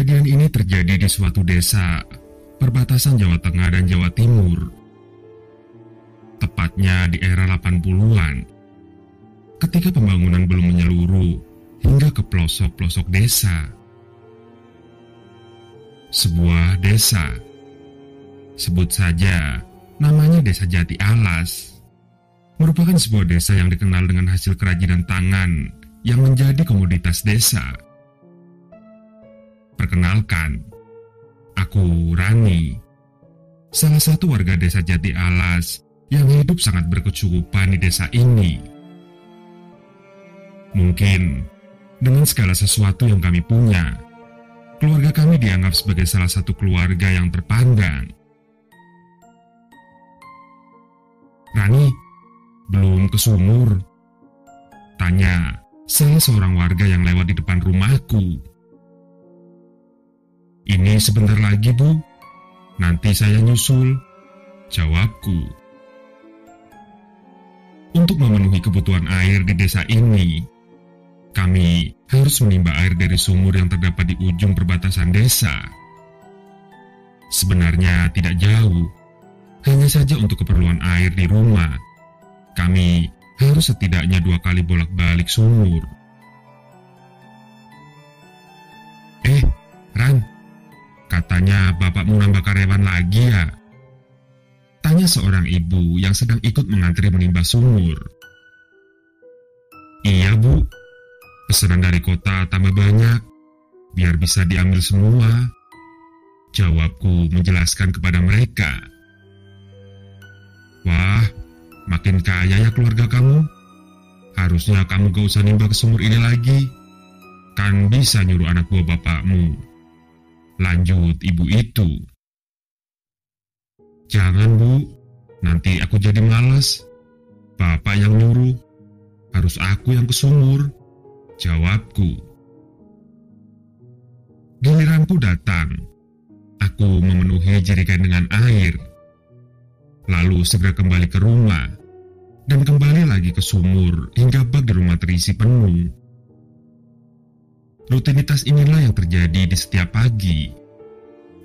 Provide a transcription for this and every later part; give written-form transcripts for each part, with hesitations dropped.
Kejadian ini terjadi di suatu desa perbatasan Jawa Tengah dan Jawa Timur. Tepatnya di era 80-an, ketika pembangunan belum menyeluruh hingga ke pelosok-pelosok desa. Sebuah desa, sebut saja namanya Desa Jati Alas, merupakan sebuah desa yang dikenal dengan hasil kerajinan tangan yang menjadi komoditas desa. Perkenalkan, aku Rani, salah satu warga Desa Jati Alas yang hidup sangat berkecukupan di desa ini. Mungkin dengan segala sesuatu yang kami punya, keluarga kami dianggap sebagai salah satu keluarga yang terpandang. "Rani, belum ke sumur?" tanya salah seorang warga yang lewat di depan rumahku. "Ini sebentar lagi, Bu. Nanti saya nyusul," jawabku. Untuk memenuhi kebutuhan air di desa ini, kami harus menimba air dari sumur yang terdapat di ujung perbatasan desa. Sebenarnya tidak jauh, hanya saja untuk keperluan air di rumah, kami harus setidaknya 2 kali bolak-balik sumur. Ran, katanya bapakmu nambah karyawan lagi ya?" tanya seorang ibu yang sedang ikut mengantri menimba sumur. "Iya, Bu. Pesanan dari kota tambah banyak, biar bisa diambil semua," jawabku menjelaskan kepada mereka. "Wah, makin kaya ya keluarga kamu. Harusnya kamu gak usah nimba ke sumur ini lagi. Kan bisa nyuruh anak buah bapakmu," lanjut ibu itu. "Jangan, Bu. Nanti aku jadi malas. Bapak yang nyuruh. Harus aku yang ke sumur," jawabku. Giliranku datang. Aku memenuhi jerigen dengan air, lalu segera kembali ke rumah, dan kembali lagi ke sumur hingga bak di rumah terisi penuh. Rutinitas inilah yang terjadi di setiap pagi.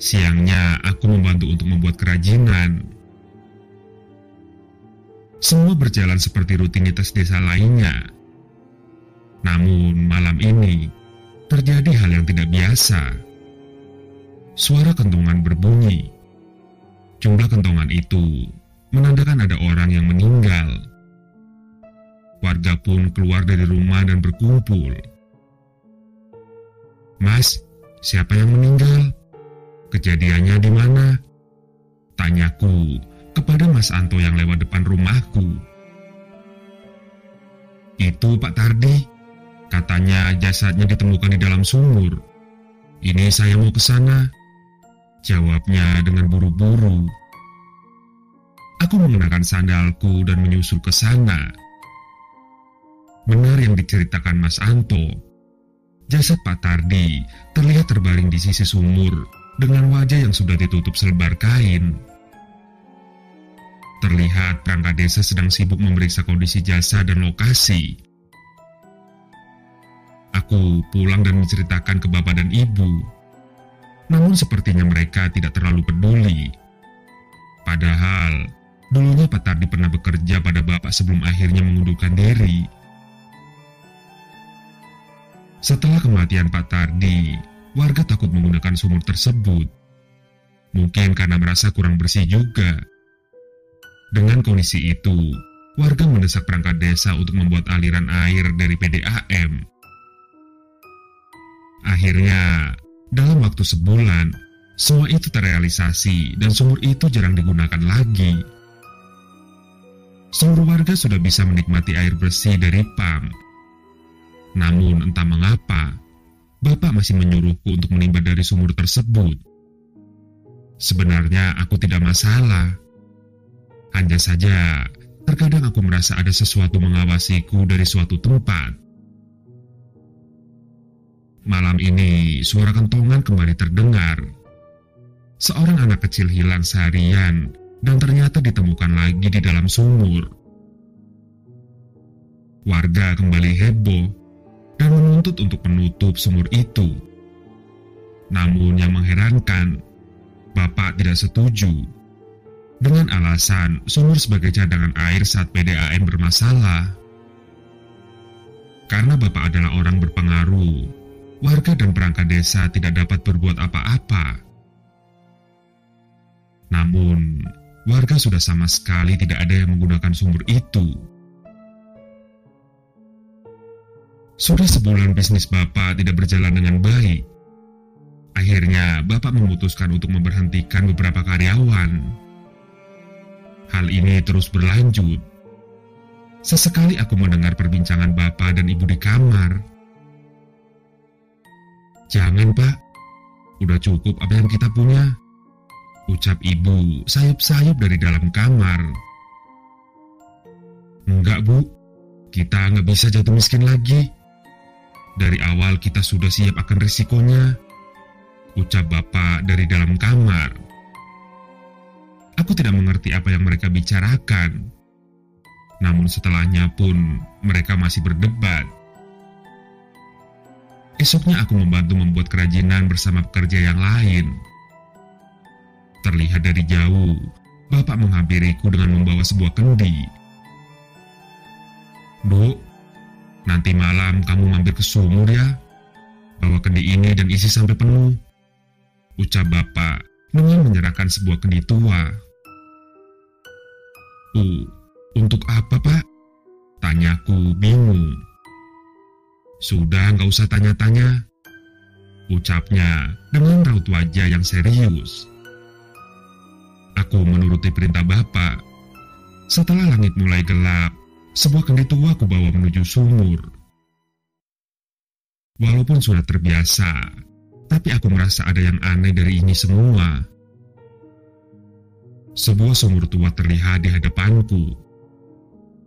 Siangnya aku membantu untuk membuat kerajinan. Semua berjalan seperti rutinitas desa lainnya. Namun malam ini terjadi hal yang tidak biasa. Suara kentongan berbunyi. Jumlah kentongan itu menandakan ada orang yang meninggal. Warga pun keluar dari rumah dan berkumpul. "Mas, siapa yang meninggal? Kejadiannya di mana?" tanyaku kepada Mas Anto yang lewat depan rumahku. "Itu Pak Tardi, katanya jasadnya ditemukan di dalam sumur. Ini saya mau ke sana," jawabnya dengan buru-buru. Aku mengenakan sandalku dan menyusul ke sana. Benar yang diceritakan Mas Anto. Jasad Pak Tardi terlihat terbaring di sisi sumur dengan wajah yang sudah ditutup selebar kain. Terlihat perangkat desa sedang sibuk memeriksa kondisi jasad dan lokasi. Aku pulang dan menceritakan ke bapak dan ibu. Namun sepertinya mereka tidak terlalu peduli. Padahal dulunya Pak Tardi pernah bekerja pada bapak sebelum akhirnya mengundurkan diri. Setelah kematian Pak Tardi, warga takut menggunakan sumur tersebut. Mungkin karena merasa kurang bersih juga. Dengan kondisi itu, warga mendesak perangkat desa untuk membuat aliran air dari PDAM. Akhirnya, dalam waktu sebulan, semua itu terrealisasi dan sumur itu jarang digunakan lagi. Seluruh warga sudah bisa menikmati air bersih dari PAM. Namun entah mengapa, Bapak masih menyuruhku untuk menimba dari sumur tersebut. Sebenarnya aku tidak masalah. Hanya saja, terkadang aku merasa ada sesuatu mengawasiku dari suatu tempat. Malam ini, suara kentongan kembali terdengar. Seorang anak kecil hilang seharian dan ternyata ditemukan lagi di dalam sumur. Warga kembali heboh dan menuntut untuk menutup sumur itu. Namun yang mengherankan, Bapak tidak setuju dengan alasan sumur sebagai cadangan air saat PDAM bermasalah. Karena Bapak adalah orang berpengaruh, warga dan perangkat desa tidak dapat berbuat apa-apa. Namun, warga sudah sama sekali tidak ada yang menggunakan sumur itu. Sudah sebulan bisnis Bapak tidak berjalan dengan baik. Akhirnya, Bapak memutuskan untuk memberhentikan beberapa karyawan. Hal ini terus berlanjut. Sesekali aku mendengar perbincangan Bapak dan Ibu di kamar. "Jangan, Pak. Udah cukup apa yang kita punya," ucap Ibu sayup-sayup dari dalam kamar. "Enggak, Bu. Kita nggak bisa jatuh miskin lagi. Dari awal kita sudah siap akan risikonya," ucap Bapak dari dalam kamar. Aku tidak mengerti apa yang mereka bicarakan. Namun setelahnya pun mereka masih berdebat. Esoknya aku membantu membuat kerajinan bersama pekerja yang lain. Terlihat dari jauh, Bapak menghampiriku dengan membawa sebuah kendi. "Duk, nanti malam kamu mampir ke sumur ya. Bawa kendi ini dan isi sampai penuh," ucap Bapak dengan menyerahkan sebuah kendi tua. Untuk apa, Pak?" tanyaku bingung. "Sudah, nggak usah tanya-tanya," ucapnya dengan raut wajah yang serius. Aku menuruti perintah Bapak. Setelah langit mulai gelap, sebuah kendi tua aku bawa menuju sumur. Walaupun sudah terbiasa, tapi aku merasa ada yang aneh dari ini semua. Sebuah sumur tua terlihat di hadapanku.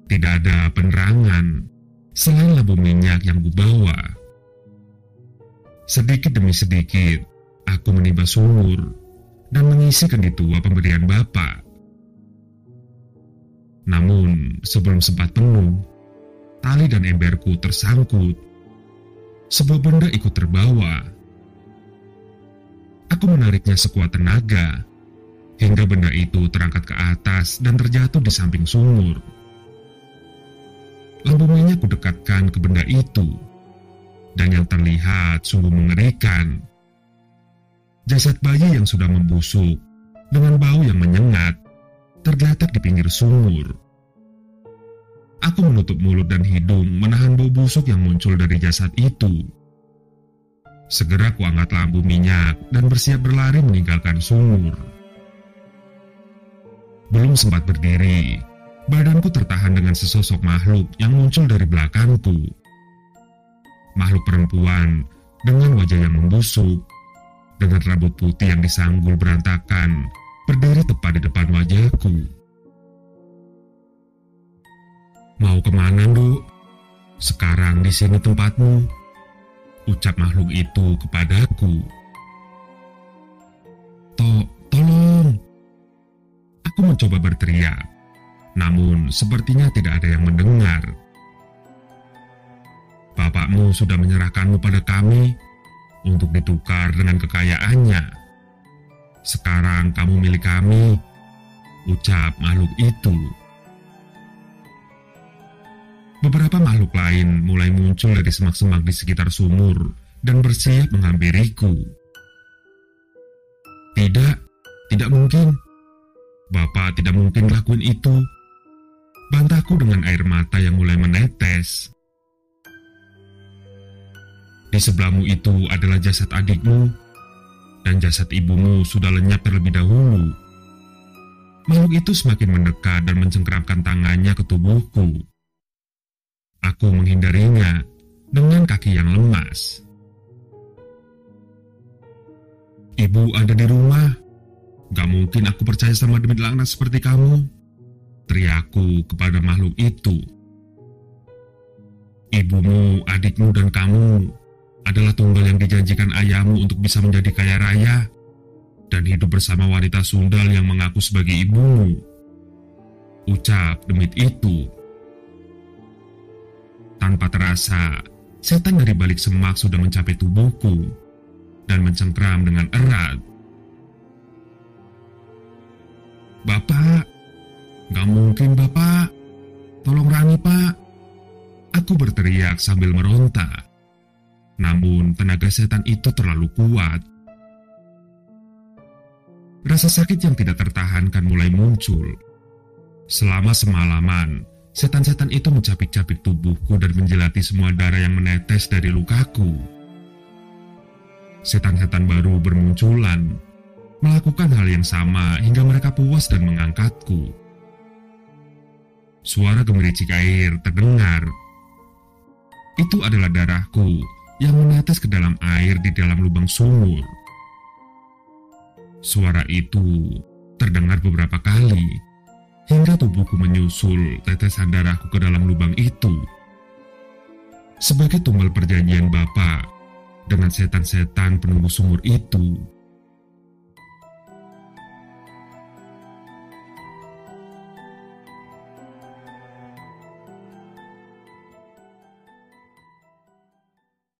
Tidak ada penerangan selain lampu minyak yang kubawa. Sedikit demi sedikit, aku menimba sumur dan mengisi kendi tua pemberian Bapak. Namun, sebelum sempat penuh, tali dan emberku tersangkut. Sebuah benda ikut terbawa. Aku menariknya sekuat tenaga, hingga benda itu terangkat ke atas dan terjatuh di samping sumur. Lampu minyak kudekatkan ke benda itu, dan yang terlihat sungguh mengerikan. Jasad bayi yang sudah membusuk, dengan bau yang menyengat, tergeletak di pinggir sumur. Aku menutup mulut dan hidung menahan bau busuk yang muncul dari jasad itu. Segera kuangkat lampu minyak dan bersiap berlari meninggalkan sumur. Belum sempat berdiri, badanku tertahan dengan sesosok makhluk yang muncul dari belakangku. Makhluk perempuan dengan wajah yang membusuk, dengan rambut putih yang disanggul berantakan, berdiri tepat di depan wajahku. "Mau kemana, Nduk? Sekarang di sini tempatmu," ucap makhluk itu kepadaku. Tolong!" Aku mencoba berteriak, namun sepertinya tidak ada yang mendengar. "Bapakmu sudah menyerahkanmu pada kami untuk ditukar dengan kekayaannya. Sekarang kamu milik kami," ucap makhluk itu. Beberapa makhluk lain mulai muncul dari semak-semak di sekitar sumur dan bersiap menghampiriku. Tidak mungkin. Bapak tidak mungkin lakuin itu," bantahku dengan air mata yang mulai menetes. "Di sebelahmu itu adalah jasad adikmu, dan jasad ibumu sudah lenyap terlebih dahulu." Makhluk itu semakin mendekat dan mencengkeramkan tangannya ke tubuhku. Aku menghindarinya dengan kaki yang lemas. "Ibu ada di rumah. Gak mungkin aku percaya sama demit laknat seperti kamu," teriakku kepada makhluk itu. "Ibumu, adikmu, dan kamu adalah tumbal yang dijanjikan ayahmu untuk bisa menjadi kaya raya dan hidup bersama wanita sundal yang mengaku sebagai ibumu," ucap demit itu. Tanpa terasa, setan dari balik semak sudah mencapai tubuhku. dan mencengkram dengan erat. "Bapak, gak mungkin Bapak. Tolong Rani Pak." Aku berteriak sambil meronta. Namun tenaga setan itu terlalu kuat. Rasa sakit yang tidak tertahankan mulai muncul. Selama semalaman, setan-setan itu mencapik-capik tubuhku dan menjelati semua darah yang menetes dari lukaku. Setan-setan baru bermunculan, melakukan hal yang sama hingga mereka puas dan mengangkatku. Suara gemericik air terdengar. Itu adalah darahku yang menetes ke dalam air di dalam lubang sumur. Suara itu terdengar beberapa kali, hingga tubuhku menyusul tetesan darahku ke dalam lubang itu. Sebagai tumbal perjanjian Bapak dengan setan-setan penunggu sumur itu,